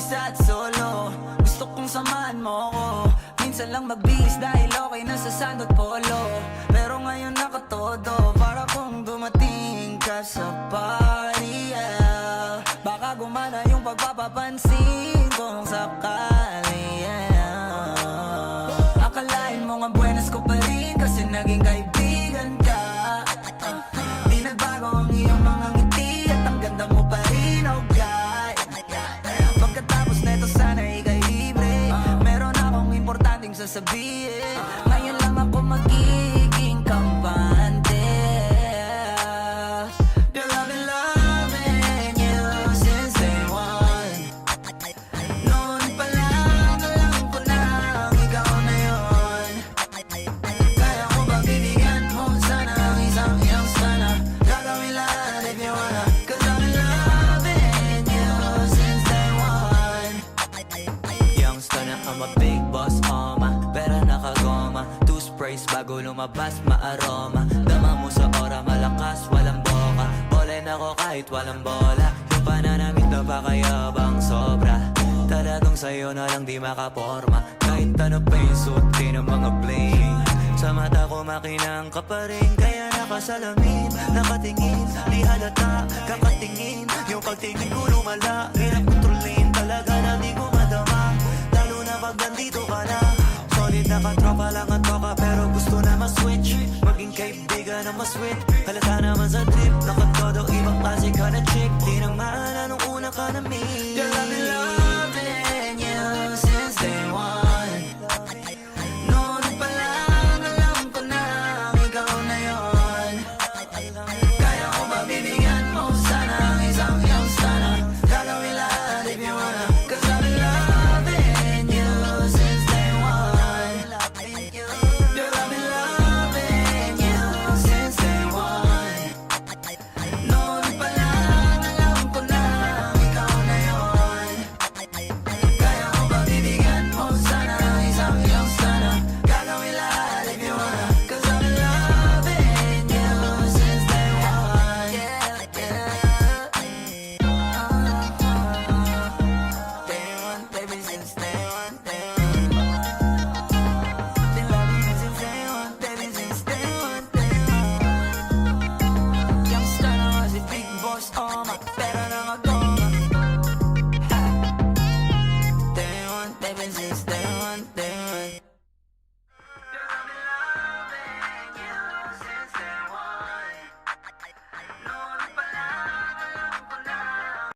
mag-isa at solo. Gusto kong samahan mo ko. Minsan lang magbihis dahil okay na sa sand at polo. Pero ngayon nakatodo, para kung dumating ka sa party, yeah. Baka gumana yung pagpapapansin kung sakali, yeah. Akalain mo nga buenas ko pa rin kasi naging kaibigan ka. Di nagbago ang iyong mga ngiti at ang ganda mo pa rin, oh God. Pagkatapos neto sana ika'y libre. Meron akong importanteng sasabihin. Ngayon lang ako magiging kampante. Girl, I've been loving you since day one. Noon pa lang alam ko na ikaw na yun. Kaya ko ba bibigyan mo sana ang isang iyong sana? Gagawin lahat if you wanna. Cause I've been loving you since day one. Youngster na I'm a big boss, pera nakagoma. Two sprays bago lumabas, maaroma. Dama mo sa ora, malakas, walang boka. Bolen ako kahit walang bola. Yung pananamit na pakayabang sobra. Talagang sa'yo na lang di makaporma. Kahit ano pa yung suotin ng mga bling. Sa mata ko makinang ka pa rin. Kaya nakasalamin, nakatingin. Di halata, kakatingin. Yung pagtingin ko lumala. Hirap kontrolin talaga na di ko madama. Lalo na pag nandito ka na. Solid na katropa lang at toka, pero gusto na ma-switch. Maging kaibigan na ma-sweet. Halata naman sa trip. Nakatodo, ibang klase ka na chick. Di naman anong una ka na meet. Girl, I'm in love